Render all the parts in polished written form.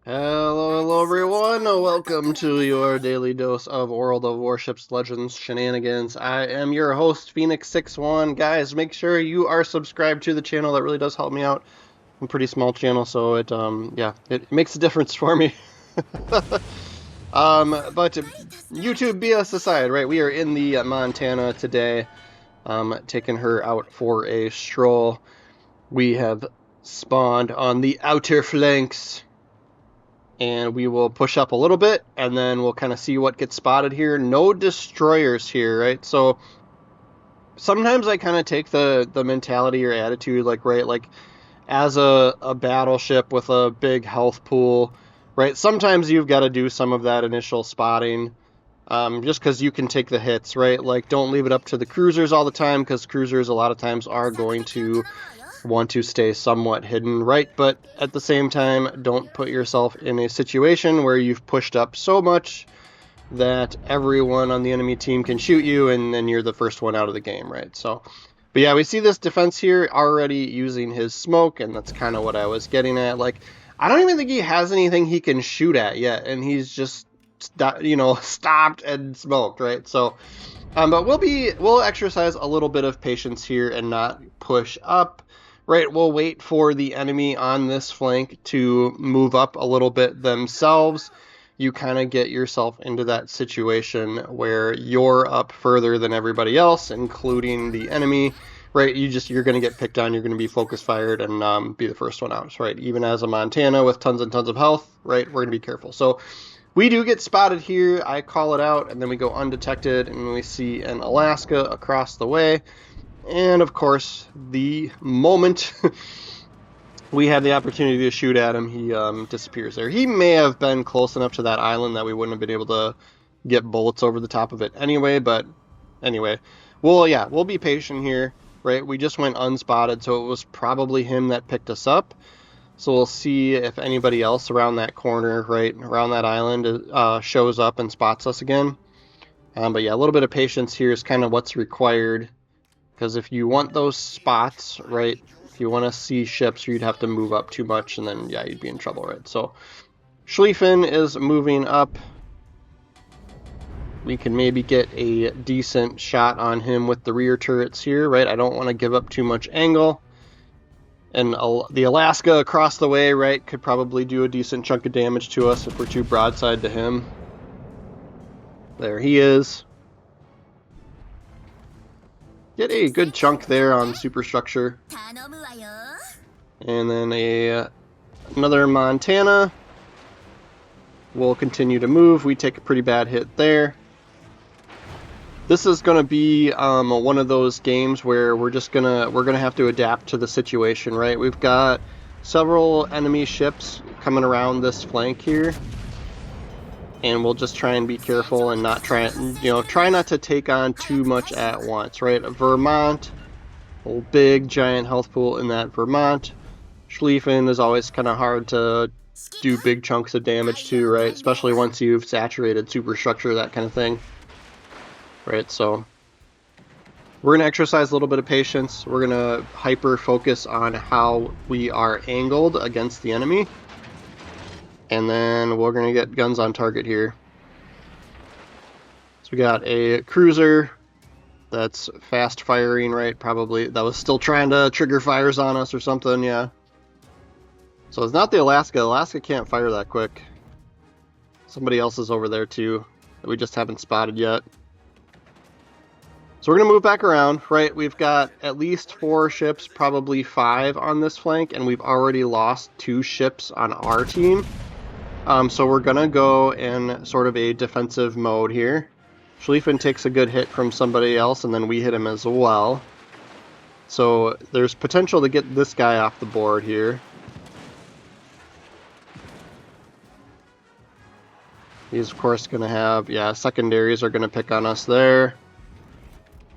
Hello everyone, welcome to your daily dose of World of Warships Legends shenanigans. I am your host, Phoenix61. Guys, make sure you are subscribed to the channel. That really does help me out. I'm a pretty small channel, so it makes a difference for me. But YouTube BS aside, right, we are in the Montana today, taking her out for a stroll. We have spawned on the outer flanks, and we will push up a little bit, and then we'll kind of see what gets spotted here. No destroyers here, right? So sometimes I kind of take the mentality or attitude, like as a battleship with a big health pool, right? Sometimes you've got to do some of that initial spotting, just because you can take the hits, right? Like, don't leave it up to the cruisers all the time, because cruisers a lot of times are going to want to stay somewhat hidden, right? But at the same time, don't put yourself in a situation where you've pushed up so much that everyone on the enemy team can shoot you, and then you're the first one out of the game, right? So, but yeah, we see this defense here already using his smoke, and that's kind of what I was getting at. Like, I don't even think he has anything he can shoot at yet, and he's just, stopped and smoked, right? So, but we'll exercise a little bit of patience here and not push up. Right, we'll wait for the enemy on this flank to move up a little bit themselves. You kind of get yourself into that situation where you're up further than everybody else, including the enemy. Right, you're going to get picked on. You're going to be focus fired and be the first one out. Right, even as a Montana with tons and tons of health. Right, we're going to be careful. So we do get spotted here. I call it out, and then we go undetected, and we see an Alaska across the way. And of course, the moment we have the opportunity to shoot at him, he disappears there. He may have been close enough to that island that we wouldn't have been able to get bullets over the top of it anyway. But anyway, we'll be patient here, right? We just went unspotted, so it was probably him that picked us up. So we'll see if anybody else around that corner, right, around that island, shows up and spots us again. But yeah, a little bit of patience here is kind of what's required. Because if you want those spots, right, if you want to see ships, you'd have to move up too much, and then, yeah, you'd be in trouble, right? So, Schlieffen is moving up. We can maybe get a decent shot on him with the rear turrets here, right? I don't want to give up too much angle. And the Alaska across the way, right, could probably do a decent chunk of damage to us if we're too broadside to him. There he is. Get a good chunk there on superstructure. And then another Montana. We'll continue to move. We take a pretty bad hit there. This is going to be one of those games where we're gonna have to adapt to the situation, right? We've got several enemy ships coming around this flank here. And we'll just try and be careful and not try not to take on too much at once, right? Vermont, a big giant health pool in that Vermont. Schlieffen is always kind of hard to do big chunks of damage to, right? Especially once you've saturated superstructure, that kind of thing, right? So we're going to exercise a little bit of patience. We're going to hyper focus on how we are angled against the enemy. And then we're going to get guns on target here. So we got a cruiser that's fast firing, right? Probably that was still trying to trigger fires on us or something, yeah. So it's not the Alaska. Alaska can't fire that quick. Somebody else is over there too that we just haven't spotted yet. So we're going to move back around, right? We've got at least 4 ships, probably 5 on this flank, and we've already lost 2 ships on our team. So we're going to go in sort of a defensive mode here. Schlieffen takes a good hit from somebody else, and then we hit him as well. So there's potential to get this guy off the board here. He's, of course, going to have, secondaries are going to pick on us there.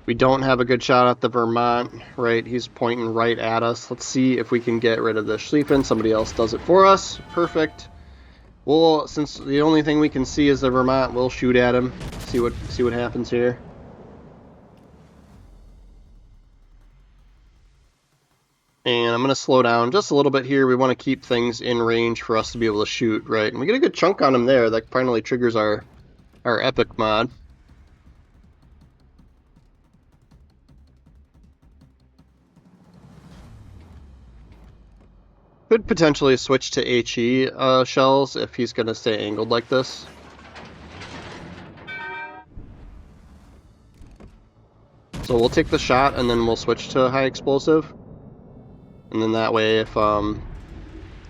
We don't have a good shot at the Vermont, right? He's pointing right at us. Let's see if we can get rid of the Schlieffen. Somebody else does it for us. Perfect. Well, since the only thing we can see is the Vermont, we'll shoot at him. See what happens here. And I'm going to slow down just a little bit here. We want to keep things in range for us to be able to shoot, right? And we get a good chunk on him there. That finally triggers our epic mod. Could potentially switch to HE shells if he's going to stay angled like this. So we'll take the shot and then we'll switch to high explosive. And then that way, if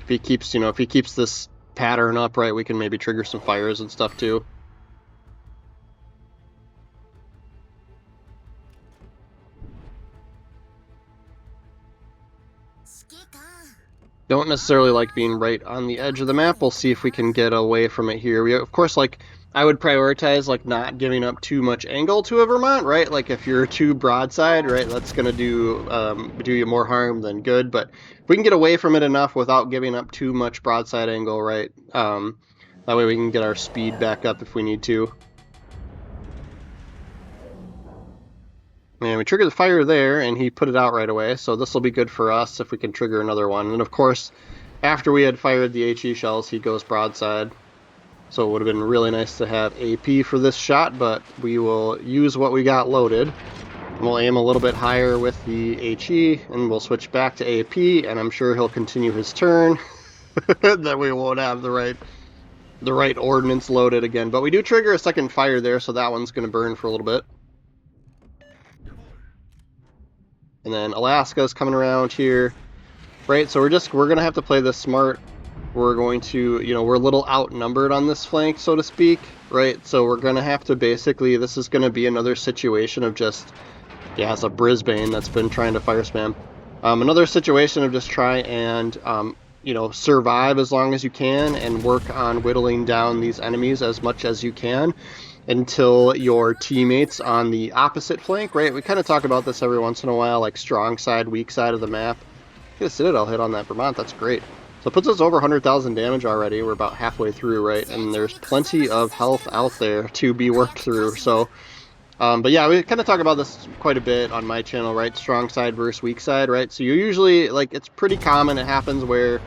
he keeps, if he keeps this pattern up, right, we can maybe trigger some fires and stuff too. Don't necessarily like being right on the edge of the map. We'll see if we can get away from it here. We, of course, I would prioritize not giving up too much angle to a Vermont, right? Like if you're too broadside, right, that's gonna do you more harm than good. But if we can get away from it enough without giving up too much broadside angle, right, that way we can get our speed back up if we need to. And we triggered the fire there, and he put it out right away, so this will be good for us if we can trigger another one. And of course, after we had fired the HE shells, he goes broadside. So it would have been really nice to have AP for this shot, but we will use what we got loaded. We'll aim a little bit higher with the HE, and we'll switch back to AP, and I'm sure he'll continue his turn. Then we won't have the right ordnance loaded again. But we do trigger a second fire there, so that one's going to burn for a little bit. And then Alaska's coming around here, right? So we're going to have to play this smart. We're going to, we're a little outnumbered on this flank, so to speak, right? So we're going to have to basically, this is going to be another situation of just, yeah, it's a Brisbane that's been trying to fire spam. Another situation of just try and, survive as long as you can and work on whittling down these enemies as much as you can until your teammates on the opposite flank, right? We kind of talk about this every once in a while, like strong side, weak side of the map. Get a Citadel hit on that Vermont, that's great. So it puts us over 100,000 damage already. We're about halfway through, right? And there's plenty of health out there to be worked through. So, but yeah, we kind of talk about this quite a bit on my channel, right? Strong side versus weak side, right? So you usually, it's pretty common it happens where,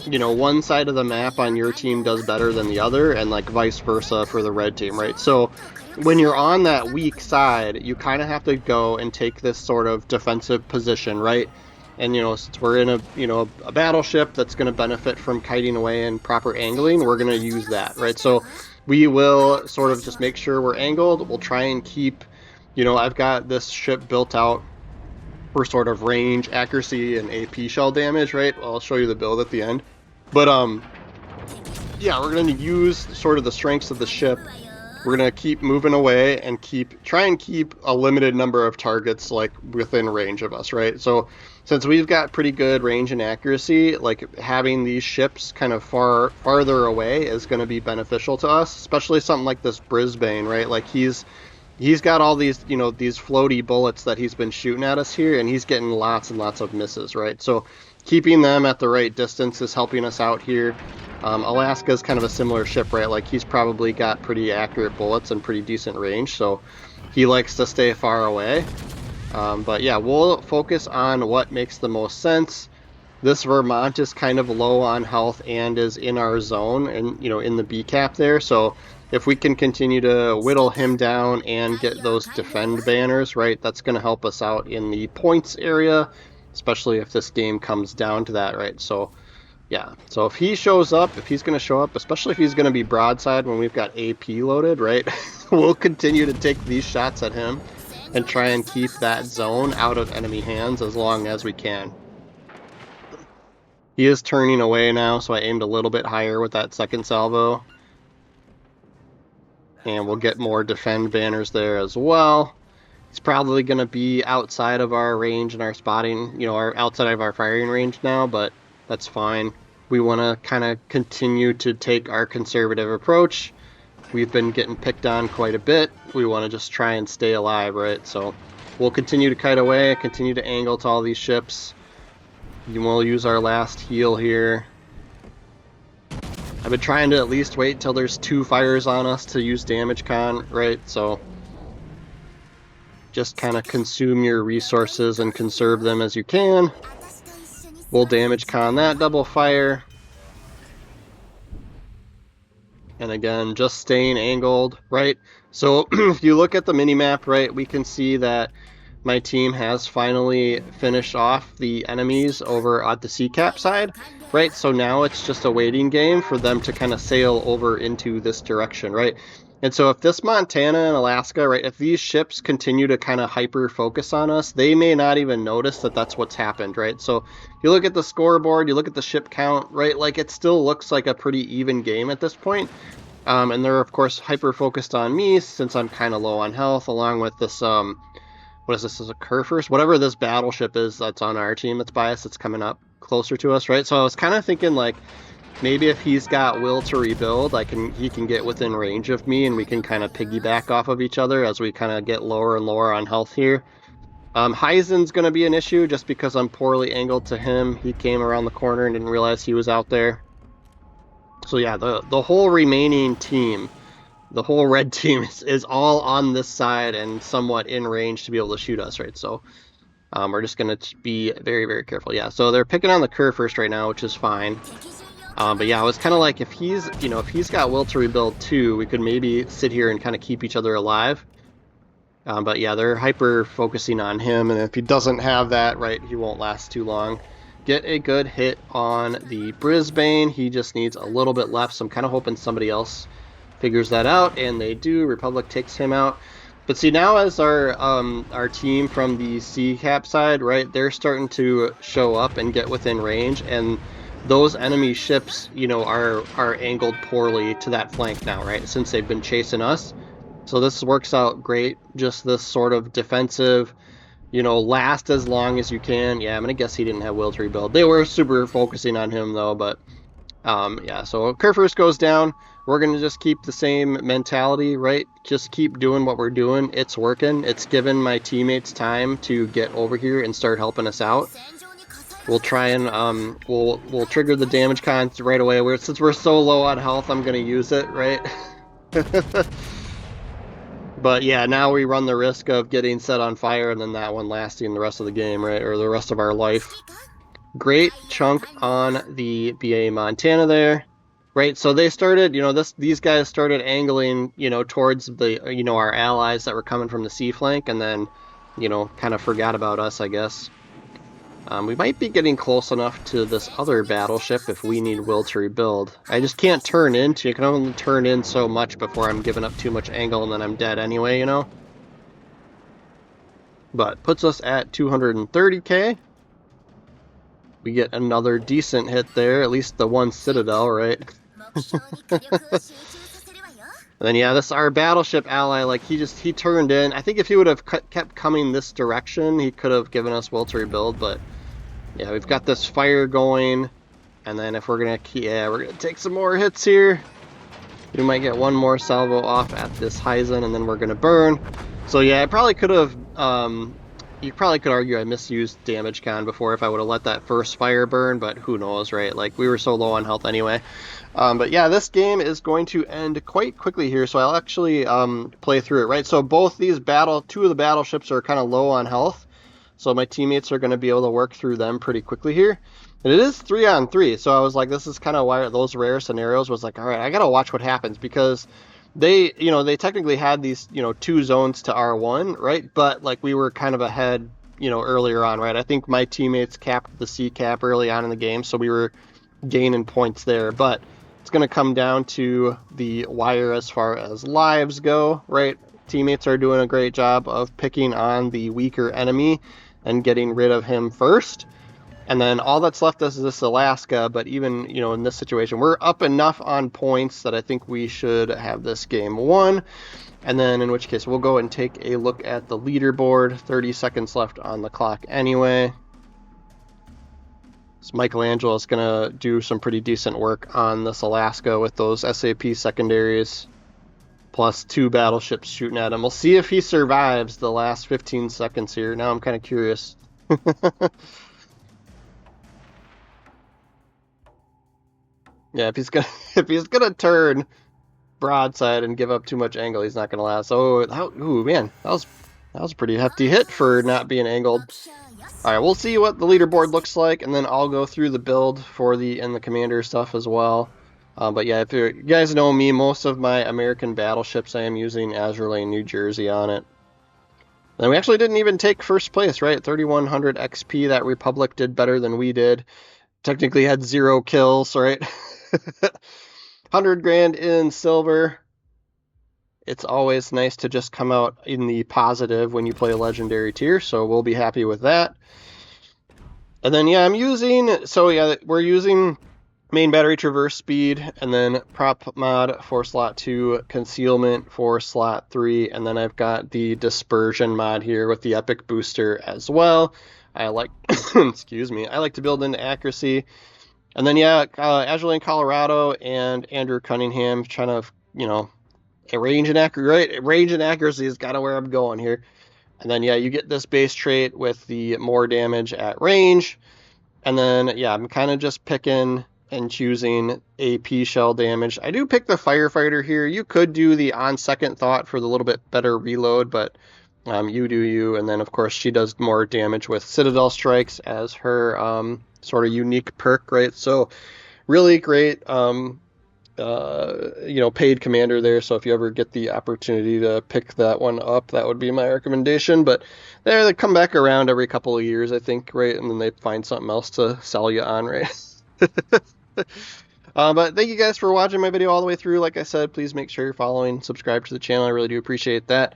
one side of the map on your team does better than the other, and vice versa for the red team, right? So when you're on that weak side, you kind of have to go and take this sort of defensive position, right? And, since we're in a battleship that's going to benefit from kiting away and proper angling, we're going to use that, right? So we will sort of just make sure we're angled. We'll try and keep, I've got this ship built out for sort of range, accuracy, and AP shell damage, right? I'll show you the build at the end. But, yeah, we're going to use sort of the strengths of the ship. We're going to keep moving away and try and keep a limited number of targets, within range of us, right? So since we've got pretty good range and accuracy, having these ships kind of farther away is going to be beneficial to us, especially something like this Brisbane, right? He's got all these, these floaty bullets that he's been shooting at us here, and he's getting lots and lots of misses, right? So keeping them at the right distance is helping us out here. Alaska's kind of a similar ship, right? He's probably got pretty accurate bullets and pretty decent range, so he likes to stay far away. But yeah, we'll focus on what makes the most sense. This Vermont is kind of low on health and is in our zone and, in the B cap there, so if we can continue to whittle him down and get those defend banners, right, that's going to help us out in the points area, especially if this game comes down to that, right? So yeah, so if he shows up, if he's going to show up, especially if he's going to be broadside when we've got AP loaded, right, we'll continue to take these shots at him and try and keep that zone out of enemy hands as long as we can. He is turning away now, so I aimed a little bit higher with that second salvo. And we'll get more defend banners there as well. He's probably going to be outside of our range and our spotting, outside of our firing range now, but that's fine. We want to kind of continue to take our conservative approach. We've been getting picked on quite a bit. We want to just try and stay alive, right? So we'll continue to kite away, continue to angle to all these ships. We'll use our last heal here. I've been trying to at least wait till there's 2 fires on us to use damage con, right? So just kind of consume your resources and conserve them as you can. We'll damage con that double fire. And again, just staying angled, right? So if you look at the mini-map, right, we can see that my team has finally finished off the enemies over at the sea cap side, right? So now it's just a waiting game for them to kind of sail over into this direction, right? And so if this Montana and Alaska, right, if these ships continue to kind of hyper focus on us, they may not even notice that that's what's happened, right? So you look at the scoreboard, you look at the ship count, right, like it still looks like a pretty even game at this point. And they're, of course, hyper focused on me since I'm kind of low on health, along with this, what is this, is a Kurfürst? Whatever this battleship is that's on our team that's by us, it's coming up closer to us, right? So I was kind of thinking, like, maybe if he's got will to rebuild, he can get within range of me, and we can kind of piggyback off of each other as we kind of get lower and lower on health here. Heisen's going to be an issue just because I'm poorly angled to him. He came around the corner and didn't realize he was out there. So yeah, the whole remaining team, the whole red team is all on this side and somewhat in range to be able to shoot us, right? So we're just going to be very, very careful. Yeah, so they're picking on the Kurfürst right now, which is fine. But yeah, I was kind of like, if he's got will to rebuild too, we could maybe sit here and kind of keep each other alive. But yeah, they're hyper focusing on him, and if he doesn't have that, right, he won't last too long. Get a good hit on the Brisbane. He just needs a little bit left, so I'm kind of hoping somebody else figures that out, and they do. Republic takes him out. But see, now as our team from the sea cap side, right, they're starting to show up and get within range, and those enemy ships, you know, are angled poorly to that flank now, right, since they've been chasing us. So this works out great, just this sort of defensive, you know, last as long as you can. Yeah, I'm going to guess he didn't have will to rebuild. They were super focusing on him, though, but yeah, so Kurfürst goes down. We're going to just keep the same mentality, right? Just keep doing what we're doing. It's working. It's given my teammates time to get over here and start helping us out. We'll try and, we'll trigger the damage con right away. Since we're so low on health, I'm going to use it, right? But yeah, now we run the risk of getting set on fire and then that one lasting the rest of the game, right? Or the rest of our life. Great chunk on the BA Montana there, right? So they started, you know, these guys started angling, you know, towards the, you know, our allies that were coming from the sea flank, and then, you know, kind of forgot about us, I guess. We might be getting close enough to this other battleship if we need will to rebuild. I just can't turn into, you can only turn in so much before I'm giving up too much angle and then I'm dead anyway, you know? But puts us at 230k. We get another decent hit there, at least the one Citadel, right? And then yeah, our battleship ally, like he turned in. I think if he would have kept coming this direction, he could have given us will to rebuild, but yeah, we've got this fire going, and then if we're gonna take some more hits here. We might get one more salvo off at this Heisen, and then we're gonna burn. So yeah, I probably could have, you probably could argue I misused damage con before if I would have let that first fire burn, but who knows, right? Like, we were so low on health anyway. But yeah, this game is going to end quite quickly here, so I'll actually play through it, right? So both these two of the battleships are kind of low on health, so my teammates are going to be able to work through them pretty quickly here. And it is 3-on-3, so I was like, this is kind of why those rare scenarios was like, all right, I got to watch what happens, because they technically had these, 2 zones to R1, right? But like, we were kind of ahead, earlier on, right? I think my teammates capped the C cap early on in the game, so we were gaining points there. But it's going to come down to the wire as far as lives go, right? Teammates are doing a great job of picking on the weaker enemy and getting rid of him first. And then all that's left us is this Alaska, but even, in this situation, we're up enough on points that I think we should have this game won. And then in which case, we'll go and take a look at the leaderboard. 30 seconds left on the clock anyway. So Michelangelo is going to do some pretty decent work on this Alaska with those SAP secondaries. Plus 2 battleships shooting at him. We'll see if he survives the last 15 seconds here. Now I'm kind of curious. Yeah, if he's gonna turn broadside and give up too much angle, he's not gonna last. Oh, ooh, man, that was a pretty hefty hit for not being angled. Alright, we'll see what the leaderboard looks like, and then I'll go through the build for the commander stuff as well. But yeah, if you guys know me, most of my American battleships I am using Azure Lane, New Jersey on it. And we actually didn't even take first place, right? 3100 XP, that Republic did better than we did. Technically had 0 kills, right? 100 grand in silver. It's always nice to just come out in the positive when you play a legendary tier, so we'll be happy with that. And then yeah, we're using main battery traverse speed, and then prop mod for slot 2, concealment for slot 3, and then I've got the dispersion mod here with the epic booster as well. I like excuse me, I like to build into accuracy. And then yeah, Azure Lane Colorado and Andrew Cunningham trying to, range and accuracy is kind of where I'm going here. And then yeah, you get this base trait with the more damage at range. And then yeah, I'm kind of just picking and choosing AP shell damage. I do pick the firefighter here. You could do the on second thought for the little bit better reload, but you do you. And then of course she does more damage with Citadel strikes as her sort of unique perk, right? So really great paid commander there, so if you ever get the opportunity to pick that one up, that would be my recommendation. But they come back around every couple of years, I think, right? And then they find something else to sell you on, right? But thank you guys for watching my video all the way through. Like I said, please make sure you're following, subscribe to the channel. I really do appreciate that.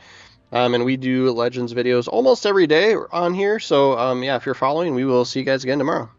And we do Legends videos almost every day on here, so yeah, if you're following, we will see you guys again tomorrow.